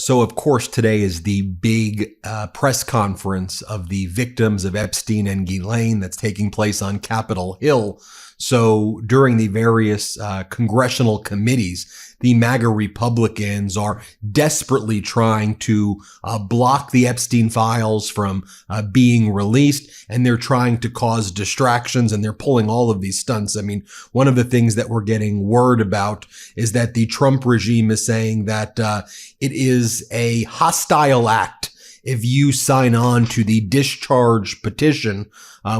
So, of course, today is the big press conference of the victims of Epstein and Ghislaine that's taking place on Capitol Hill. So during the various congressional committees, the MAGA Republicans are desperately trying to block the Epstein files from being released, and they're trying to cause distractions, and they're pulling all of these stunts. I mean, one of the things that we're getting word about is that the Trump regime is saying that it is a hostile act if you sign on to the discharge petition,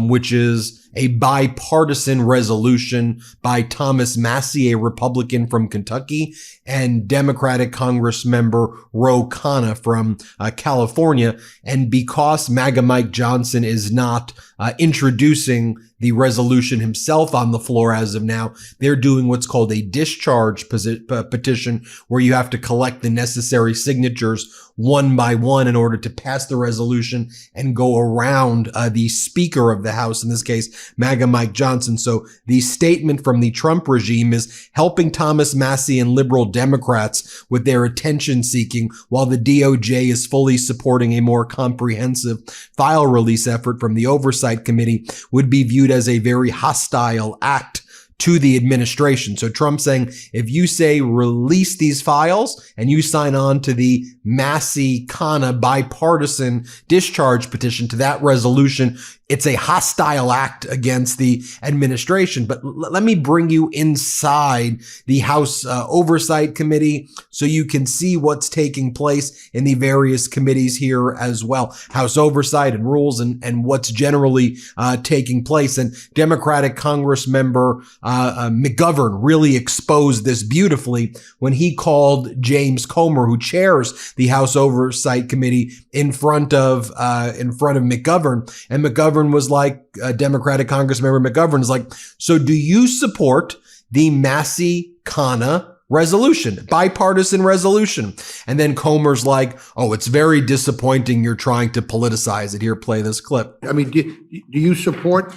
which is a bipartisan resolution by Thomas Massie, a Republican from Kentucky, and Democratic Congressmember Ro Khanna from California. And because MAGA Mike Johnson is not introducing the resolution himself on the floor as of now, they're doing what's called a discharge petition, where you have to collect the necessary signatures one by one in order to pass the resolution and go around the Speaker of the House, in this case, MAGA Mike Johnson. So the statement from the Trump regime is helping Thomas Massie and liberal Democrats with their attention seeking, while the DOJ is fully supporting a more comprehensive file release effort from the Oversight Committee, would be viewed as a very hostile act to the administration. So Trump saying, if you say release these files and you sign on to the Massie-Khanna bipartisan discharge petition to that resolution, it's a hostile act against the administration. But let me bring you inside the House Oversight Committee so you can see what's taking place in the various committees here as well. House Oversight and Rules and what's generally taking place. And Democratic Congressmember McGovern really exposed this beautifully when he called James Comer, who chairs the House Oversight Committee, in front of McGovern. And McGovern was like, Democratic Congressmember McGovern is like, so do you support the Massie-Khanna resolution, bipartisan resolution? And then Comer's like, oh, it's very disappointing you're trying to politicize it. Here, play this clip. I mean, do you support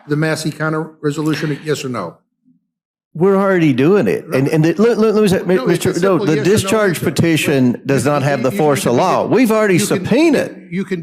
the Massie-Khanna resolution, yes or no? We're already doing it. And let me say, the discharge petition does not have the force of law. We've already subpoenaed. You can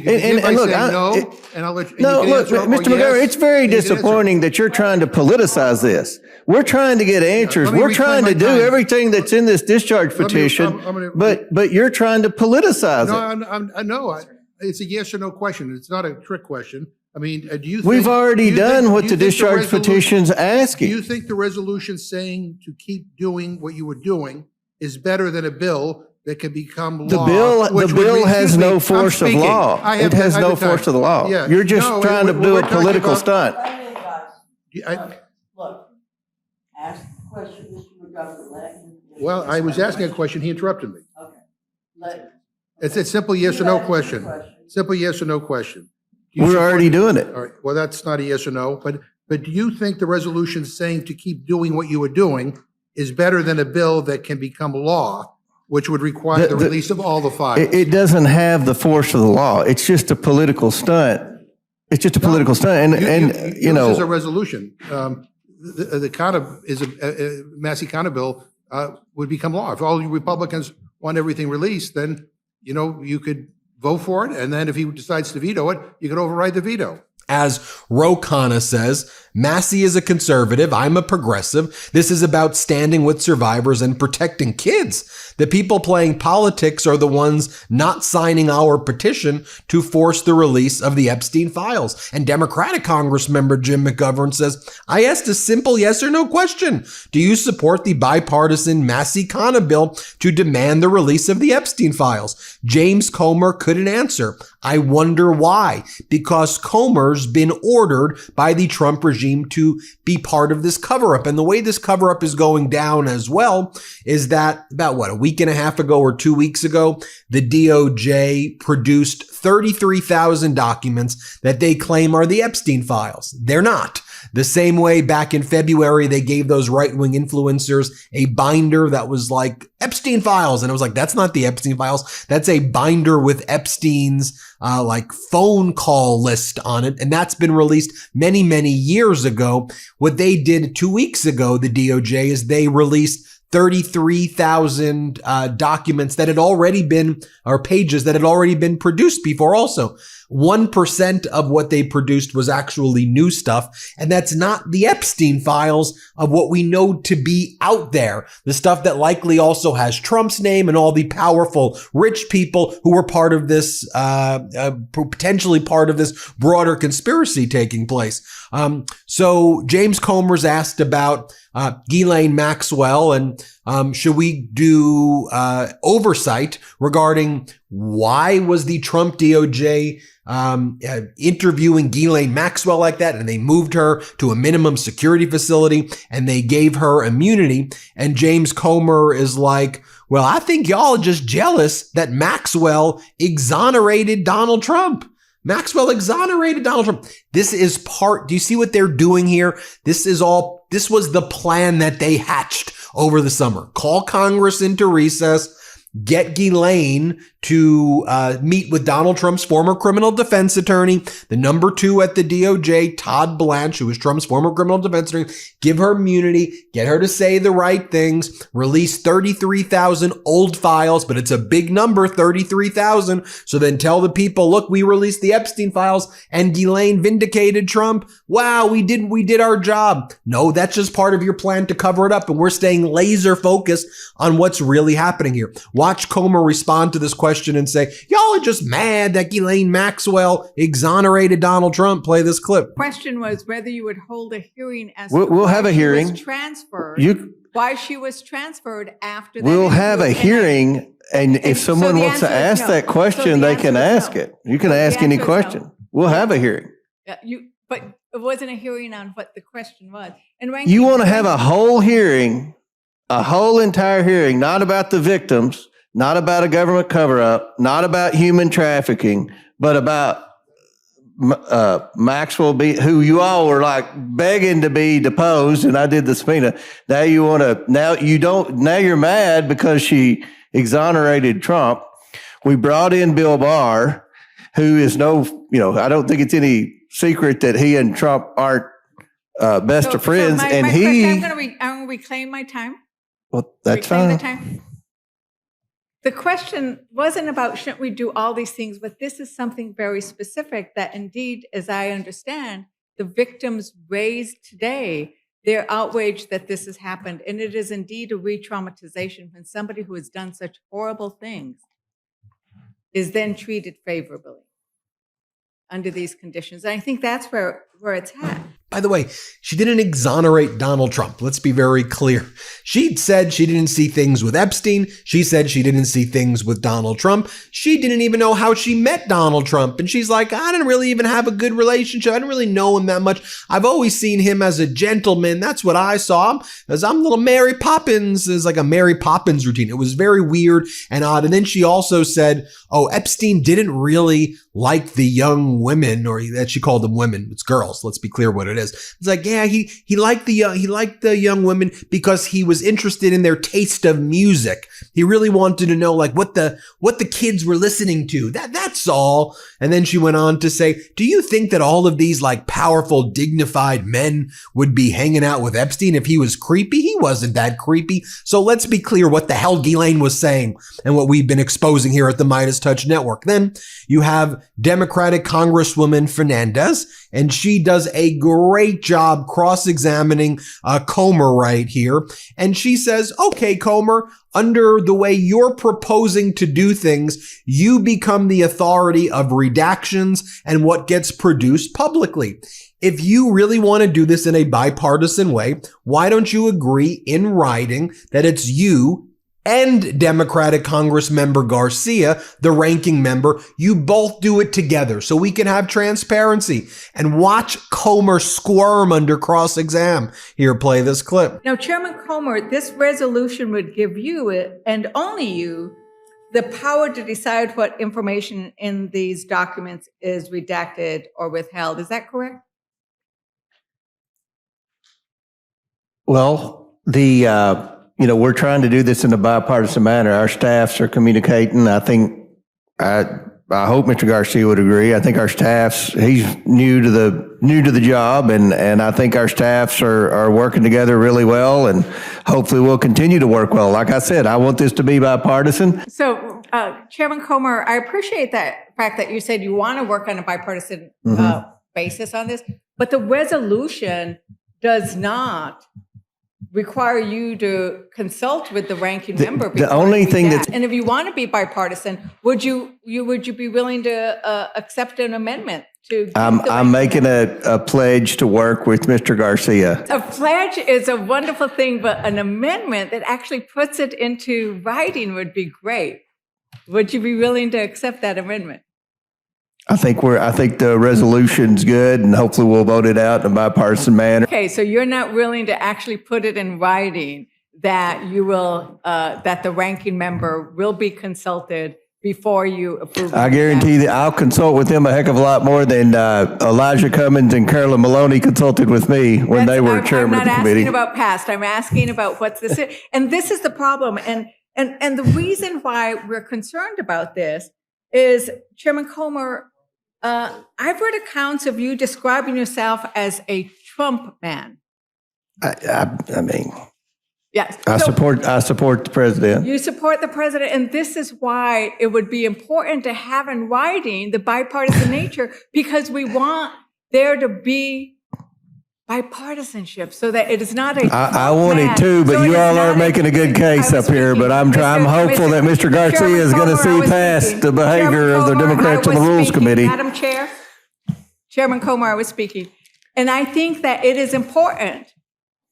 and look, no, and I'll let you. No, look, Mr. McGovern, it's very disappointing that you're trying to politicize this. We're trying to get answers. We're trying to do everything that's in this discharge petition, but you're trying to politicize it. No, it's a yes or no question. It's not a trick question. I mean, do you think, we've already done what the discharge petition's asking. Do you think the resolution saying to keep doing what you were doing is better than a bill that can become law? The bill has no force of law. It has no force of the law. Yeah. You're just trying to do a political stunt. Look, ask the question, Mr. McGovern. Well, I was asking a question. He interrupted me. Okay. It's a simple yes or no question. Simple yes or no question. We're already doing it. All right. Well, that's not a yes or no. But do you think the resolution saying to keep doing what you were doing is better than a bill that can become law, which would require the release of all the files? It doesn't have the force of the law. It's just a political stunt. It's just a political stunt. And you know, this is a resolution. The Khanna is a Massie-Khanna bill would become law. If all you Republicans want everything released, then you could vote for it, and then if he decides to veto it, you could override the veto. As Ro Khanna says, Massie is a conservative. I'm a progressive. This is about standing with survivors and protecting kids. The people playing politics are the ones not signing our petition to force the release of the Epstein files. And Democratic Congressmember Jim McGovern says, I asked a simple yes or no question. Do you support the bipartisan Massie-Khanna bill to demand the release of the Epstein files? James Comer couldn't answer. I wonder why. Because Comer's been ordered by the Trump regime to be part of this cover-up. And the way this cover-up is going down as well is that about a week and a half ago or 2 weeks ago, the DOJ produced 33,000 documents that they claim are the Epstein files. They're not. The same way back in February, they gave those right-wing influencers a binder that was like Epstein files. And it was like, that's not the Epstein files. That's a binder with Epstein's like phone call list on it. And that's been released many, many years ago. What they did 2 weeks ago, the DOJ, is they released 33,000 documents that had already been, or pages that had already been produced before also. 1% of what they produced was actually new stuff. And that's not the Epstein files of what we know to be out there. The stuff that likely also has Trump's name and all the powerful rich people who were part of this, potentially part of this broader conspiracy taking place. So James Comer's asked about Ghislaine Maxwell and should we do oversight regarding why was the Trump DOJ interviewing Ghislaine Maxwell like that, and they moved her to a minimum security facility and they gave her immunity. And James Comer is like, well, I think y'all are just jealous that Maxwell exonerated Donald Trump. Maxwell exonerated Donald Trump. This is part, do you see what they're doing here? This was the plan that they hatched over the summer. Call Congress into recess, get Ghislaine to meet with Donald Trump's former criminal defense attorney, the number 2 at the DOJ, Todd Blanche, who is Trump's former criminal defense attorney, give her immunity, get her to say the right things, release 33,000 old files, but it's a big number, 33,000. So then tell the people, look, we released the Epstein files and Ghislaine vindicated Trump. Wow, we did our job. No, that's just part of your plan to cover it up. And we're staying laser focused on what's really happening here. Watch Comer respond to this question and say, y'all are just mad that Ghislaine Maxwell exonerated Donald Trump. Play this clip. Question was whether you would hold a hearing as we'll have a hearing. Why she was transferred after that. We'll have a hearing, and if someone wants to ask that question, they can ask it. You can ask any question. We'll have a hearing. But it wasn't a hearing on what the question was. And you want to have a whole hearing, a whole entire hearing, not about the victims, not about a government cover-up, not about human trafficking, but about Maxwell, who you all were like begging to be deposed, and I did the subpoena. Now you're mad because she exonerated Trump. We brought in Bill Barr, who is I don't think it's any secret that he and Trump aren't best of friends. I'm going to reclaim my time. Well, that's fine. The question wasn't about shouldn't we do all these things, but this is something very specific that indeed, as I understand, the victims raised today, they're outraged that this has happened. And it is indeed a re-traumatization when somebody who has done such horrible things is then treated favorably under these conditions. And I think that's where it's at. By the way, she didn't exonerate Donald Trump. Let's be very clear. She said she didn't see things with Epstein. She said she didn't see things with Donald Trump. She didn't even know how she met Donald Trump. And she's like, I didn't really even have a good relationship. I didn't really know him that much. I've always seen him as a gentleman. That's what I saw him as. I'm little Mary Poppins. Is like a Mary Poppins routine. It was very weird and odd. And then she also said, oh, Epstein didn't really like the young women, or that she called them women. It's girls. Let's be clear what it is. It's like, yeah, he liked the young women because he was interested in their taste of music. He really wanted to know like what the kids were listening to. That's all. And then she went on to say, do you think that all of these like powerful, dignified men would be hanging out with Epstein if he was creepy? He wasn't that creepy. So let's be clear what the hell Ghislaine was saying and what we've been exposing here at the MeidasTouch Network. Then you have Democratic Congresswoman Fernandez, and she does a great job cross-examining Comer right here. And she says, okay, Comer, under the way you're proposing to do things, you become the authority of redactions and what gets produced publicly. If you really want to do this in a bipartisan way, why don't you agree in writing that it's you and Democratic Congressmember Garcia, the ranking member, you both do it together so we can have transparency. And watch Comer squirm under cross-exam. Here, play this clip. Now, Chairman Comer, this resolution would give you, and only you, the power to decide what information in these documents is redacted or withheld. Is that correct? Well, we're trying to do this in a bipartisan manner. Our staffs are communicating. I think I hope Mr. Garcia would agree. I think our he's new to the job, and I think our staffs are working together really well, and hopefully we'll continue to work well. Like I said, I want this to be bipartisan. So, Chairman Comer, I appreciate that fact that you said you want to work on a bipartisan basis on this, but the resolution does not require you to consult with the ranking member. The only thing that's, and if you want to be bipartisan, would you be willing to accept an amendment to? I'm making a pledge to work with Mr. Garcia. A pledge is a wonderful thing, but an amendment that actually puts it into writing would be great. Would you be willing to accept that amendment? I think the resolution's good, and hopefully we'll vote it out in a bipartisan manner. Okay, so you're not willing to actually put it in writing that you will, that the ranking member will be consulted before you approve. I guarantee that I'll consult with him a heck of a lot more than Elijah Cummings and Carolyn Maloney consulted with me when they were chairman of the committee. I'm not asking about past. I'm asking about what's this. And this is the problem. And the reason why we're concerned about this is, Chairman Comer, I've read accounts of you describing yourself as a Trump man. I mean, yes. I support the president. You support the president, and this is why it would be important to have in writing the bipartisan nature, because we want there to be bipartisanship, so that it is not a. I want it too, but you all aren't making a good case up here. But I'm hopeful that Mr. Garcia is going to see past the behavior of the Democrats on the Rules Committee. Madam Chair, Chairman Comer, I was speaking, and I think that it is important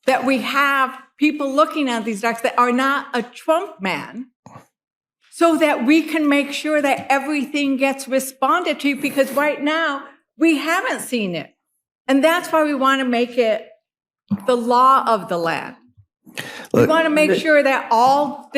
that we have people looking at these docs that are not a Trump man, so that we can make sure that everything gets responded to, because right now we haven't seen it. And that's why we want to make it the law of the land. We want to make sure that all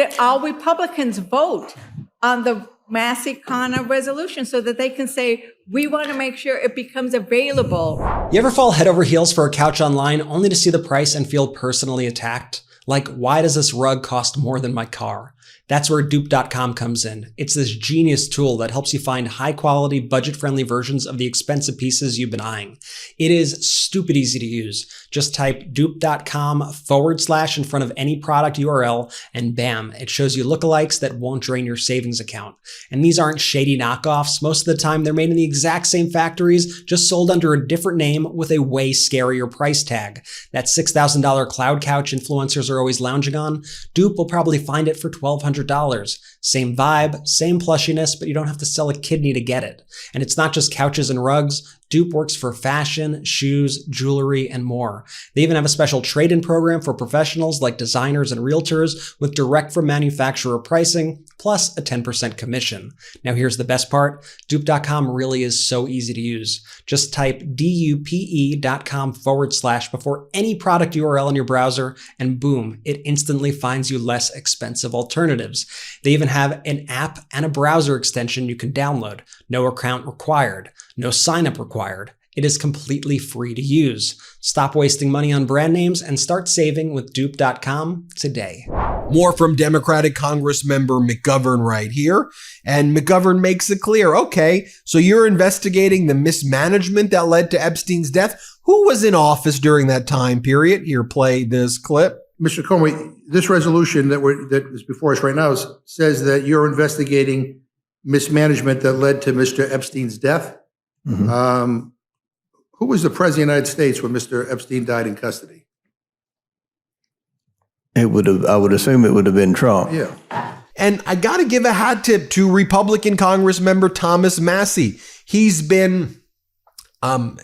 Republicans vote on the Massie resolution, so that they can say, we want to make sure it becomes available. You ever fall head over heels for a couch online only to see the price and feel personally attacked? Like, why does this rug cost more than my car? That's where dupe.com comes in. It's this genius tool that helps you find high quality, budget friendly versions of the expensive pieces you've been eyeing. It is stupid easy to use. Just type dupe.com / in front of any product URL, and bam, it shows you lookalikes that won't drain your savings account. And these aren't shady knockoffs. Most of the time, they're made in the exact same factories, just sold under a different name with a way scarier price tag. That $6,000 cloud couch influencers are always lounging on, Dupe will probably find it for $1,200. Same vibe, same plushiness, but you don't have to sell a kidney to get it. And it's not just couches and rugs. Dupe works for fashion, shoes, jewelry, and more. They even have a special trade-in program for professionals like designers and realtors with direct from manufacturer pricing, plus a 10% commission. Now here's the best part. Dupe.com really is so easy to use. Just type dupe.com / before any product URL in your browser, and boom, it instantly finds you less expensive alternatives. They even have an app and a browser extension you can download. No account required. No sign-up required. It is completely free to use. Stop wasting money on brand names and start saving with dupe.com today. More from Democratic Congressmember McGovern right here. And McGovern makes it clear, okay, so you're investigating the mismanagement that led to Epstein's death. Who was in office during that time period? Here, play this clip. Mr. Comer, this resolution that is before us right now says that you're investigating mismanagement that led to Mr. Epstein's death. Mm-hmm. Who was the president of the United States when Mr. Epstein died in custody? I would assume it would have been Trump. Yeah. And I got to give a hat tip to Republican Congressmember Thomas Massie. He's been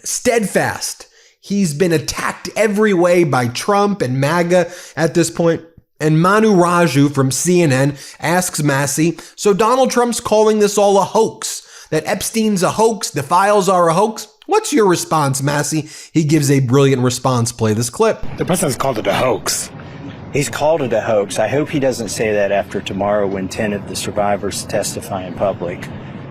steadfast. He's been attacked every way by Trump and MAGA at this point. And Manu Raju from CNN asks Massie, so Donald Trump's calling this all a hoax, that Epstein's a hoax, the files are a hoax. What's your response, Massie? He gives a brilliant response. Play this clip. The president's called it a hoax. He's called it a hoax. I hope he doesn't say that after tomorrow when 10 of the survivors testify in public.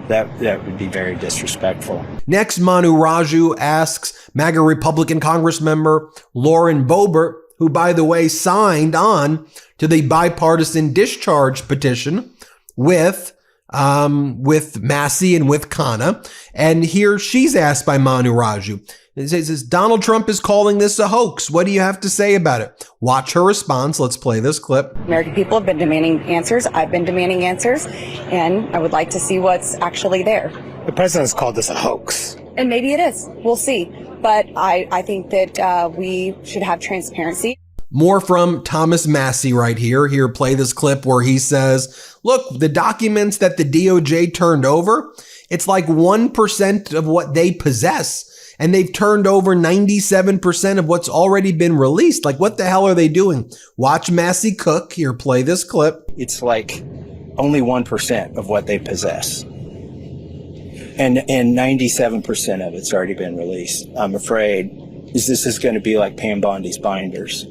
That would be very disrespectful. Next, Manu Raju asks MAGA Republican Congressmember Lauren Boebert, who, by the way, signed on to the bipartisan discharge petition with with Massie and with Kana. And here she's asked by Manu Raju. It says, Donald Trump is calling this a hoax. What do you have to say about it? Watch her response. Let's play this clip. American people have been demanding answers. I've been demanding answers, and I would like to see what's actually there. The president's called this a hoax. And maybe it is. We'll see. But I think that we should have transparency. More from Thomas Massie right here. Here, play this clip where he says, look, the documents that the DOJ turned over, it's like 1% of what they possess. And they've turned over 97% of what's already been released. Like, what the hell are they doing? Watch Massie cook. Here, play this clip. It's like only 1% of what they possess. And 97% of it's already been released. I'm afraid this is going to be like Pam Bondi's binders.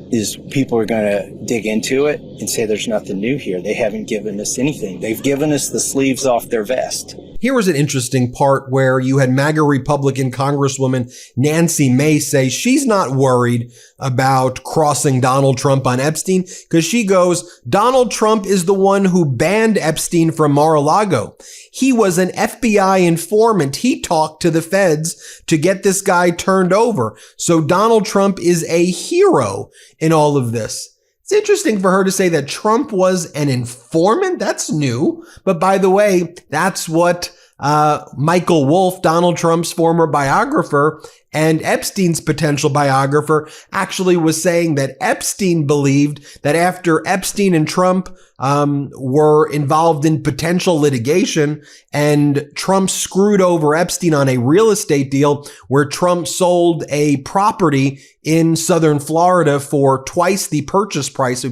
Is people are going to dig into it and say there's nothing new here. They haven't given us anything. They've given us the sleeves off their vest. Here was an interesting part where you had MAGA Republican Congresswoman Nancy Mace say she's not worried about crossing Donald Trump on Epstein because she goes, Donald Trump is the one who banned Epstein from Mar-a-Lago. He was an FBI informant. He talked to the feds to get this guy turned over. So Donald Trump is a hero in all of this. It's interesting for her to say that Trump was an informant. That's new. But by the way, that's what Michael Wolff, Donald Trump's former biographer and Epstein's potential biographer, actually was saying that Epstein believed that after Epstein and Trump were involved in potential litigation and Trump screwed over Epstein on a real estate deal where Trump sold a property in southern Florida for twice the purchase price.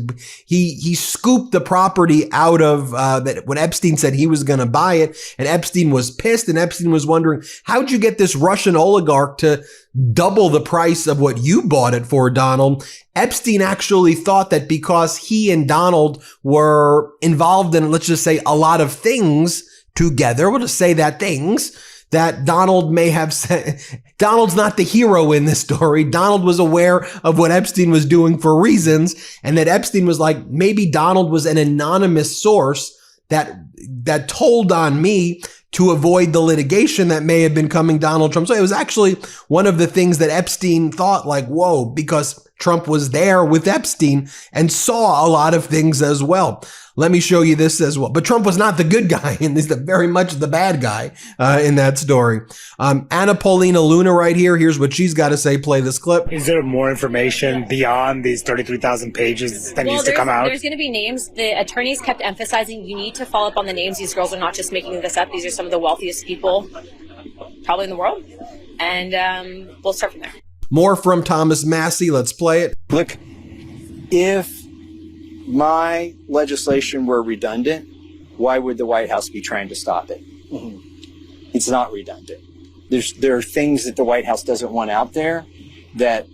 He scooped the property out of that when Epstein said he was going to buy it, and Epstein was pissed, and Epstein was wondering, how'd you get this Russian oligarch to double the price of what you bought it for, Donald? Epstein actually thought that because he and Donald were involved in, let's just say, a lot of things together, we'll just say that things, that Donald may have said, Donald's not the hero in this story. Donald was aware of what Epstein was doing for reasons, and that Epstein was like, maybe Donald was an anonymous source that told on me to avoid the litigation that may have been coming Donald Trump. So it was actually one of the things that Epstein thought, like, whoa, because Trump was there with Epstein and saw a lot of things as well. Let me show you this as well. But Trump was not the good guy, and he's very much the bad guy in that story. Anna Paulina Luna right here. Here's what she's got to say. Play this clip. Is there more information beyond these 33,000 pages that needs to come out? There's going to be names. The attorneys kept emphasizing you need to follow up on the names. These girls are not just making this up. These are some of the wealthiest people probably in the world. And we'll start from there. More from Thomas Massie. Let's play it. Look, if my legislation were redundant, why would the White House be trying to stop it? Mm-hmm. It's not redundant. There are things that the White House doesn't want out there that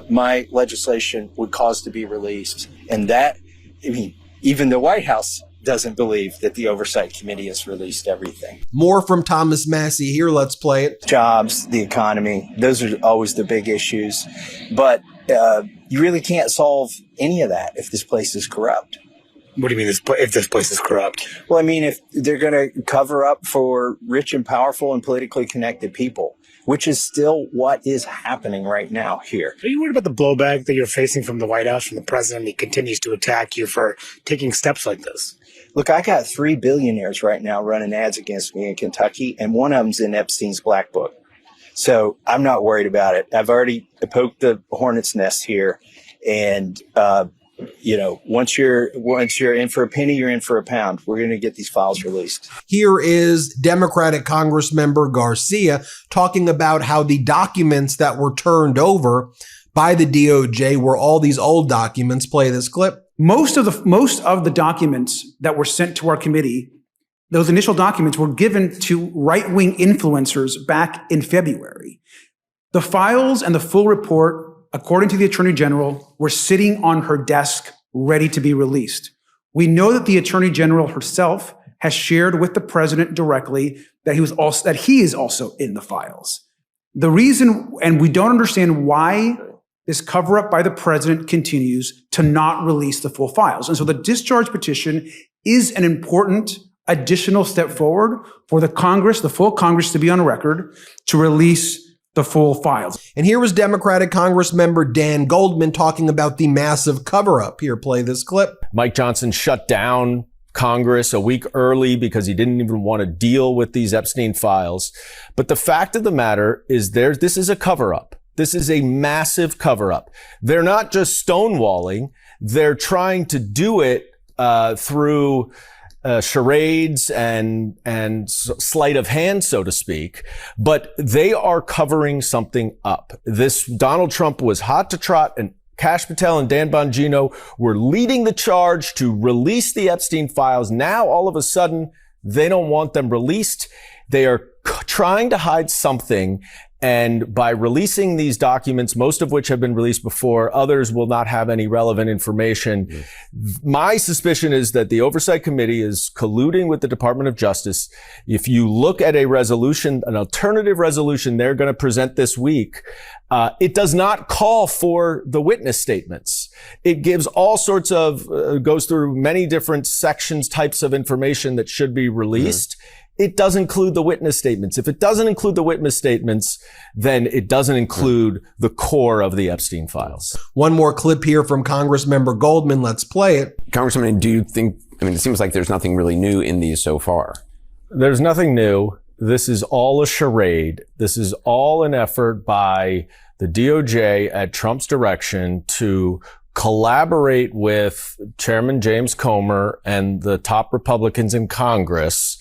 my legislation would cause to be released. And that, I mean, even the White House doesn't believe that the Oversight Committee has released everything. More from Thomas Massie here. Let's play it. Jobs, the economy, those are always the big issues. But you really can't solve any of that if this place is corrupt. What do you mean if this place is corrupt? Well, I mean, if they're going to cover up for rich and powerful and politically connected people, which is still what is happening right now here. Are you worried about the blowback that you're facing from the White House, from the president? He continues to attack you for taking steps like this. Look, I got 3 billionaires right now running ads against me in Kentucky, and one of them's in Epstein's black book. So I'm not worried about it. I've already poked the hornet's nest here. And, once you're in for a penny, you're in for a pound. We're going to get these files released. Here is Democratic Congressmember Garcia talking about how the documents that were turned over by the DOJ were all these old documents. Play this clip. Most of the documents that were sent to our committee, those initial documents were given to right-wing influencers back in February. The files and the full report, according to the Attorney General, were sitting on her desk ready to be released. We know that the Attorney General herself has shared with the president directly that he is also in the files. The reason, and we don't understand why this cover-up by the president continues to not release the full files. And so the discharge petition is an important additional step forward for the Congress, the full Congress, to be on record to release the full files. And here was Democratic Congressmember Dan Goldman talking about the massive cover-up. Here, play this clip. Mike Johnson shut down Congress a week early because he didn't even want to deal with these Epstein files. But the fact of the matter is this is a cover-up. This is a massive cover-up. They're not just stonewalling. They're trying to do it through charades and sleight of hand, so to speak, but they are covering something up. This Donald Trump was hot to trot, and Kash Patel and Dan Bongino were leading the charge to release the Epstein files. Now, all of a sudden, they don't want them released. They are trying to hide something. And by releasing these documents, most of which have been released before, others will not have any relevant information. My suspicion is that the Oversight Committee is colluding with the Department of Justice. If you look at a resolution, an alternative resolution they're going to present this week, it does not call for the witness statements. It gives all sorts of, goes through many different sections, types of information that should be released. It does include the witness statements. If it doesn't include the witness statements, then it doesn't include the core of the Epstein files. One more clip here from Congressmember Goldman. Let's play it. Congressman, do you think, it seems like there's nothing really new in these so far. There's nothing new. This is all a charade. This is all an effort by the DOJ at Trump's direction to collaborate with Chairman James Comer and the top Republicans in Congress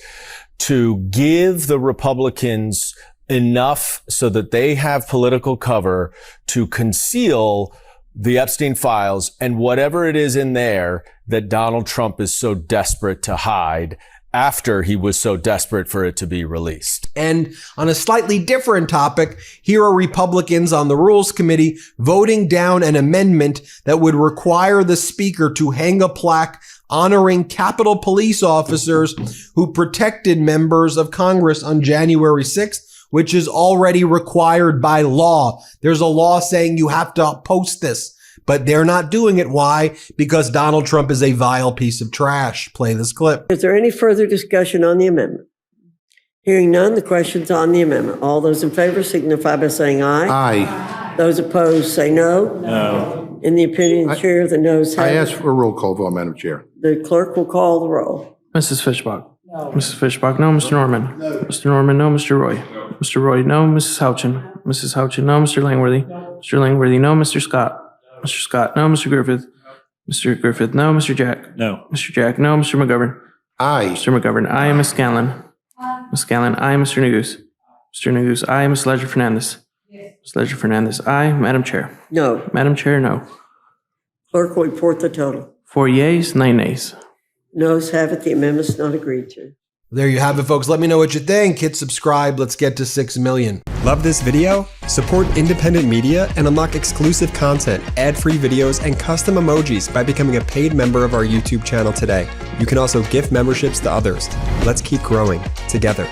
to give the Republicans enough so that they have political cover to conceal the Epstein files and whatever it is in there that Donald Trump is so desperate to hide after he was so desperate for it to be released. And on a slightly different topic, here are Republicans on the Rules Committee voting down an amendment that would require the Speaker to hang a plaque honoring Capitol Police officers who protected members of Congress on January 6th, which is already required by law. There's a law saying you have to post this, but they're not doing it. Why? Because Donald Trump is a vile piece of trash. Play this clip. Is there any further discussion on the amendment? Hearing none, the question's on the amendment. All those in favor signify by saying aye. Aye. Those opposed say no. No. In the opinion of the chair, the noes have I it. ask for a roll call vote, Madam Chair. The clerk will call the roll. Mrs. Fishbach. No. Mrs. Fishbach, no. Mr. Norman. No. Mr. Norman, no. Mr. Roy. No. Mr. Roy, no. Mrs. Houchin. Mrs. Houchin, no. Mr. Langworthy. No. Mr. Langworthy, no. Mr. Scott. No. Mr. Scott, no. Mr. Griffith. Mr. Griffith, no. Mr. Jack. No. Mr. Jack, no. Mr. McGovern. Aye. Mr. McGovern, aye. Ms. Scanlon. Ms. Scanlon, aye. Mr. Neguse. Mr. Neguse, aye. Ms. Ledger-Fernandez. Ms. Ledger-Fernandez, aye. Madam Chair. No. Madam Chair, no. Clerk will report the total. 4 yeas, 9 nays. Noes have it. The amendment's not agreed to. There you have it, folks. Let me know what you think. Hit subscribe. Let's get to 6 million. Love this video? Support independent media and unlock exclusive content, ad-free videos, and custom emojis by becoming a paid member of our YouTube channel today. You can also gift memberships to others. Let's keep growing together.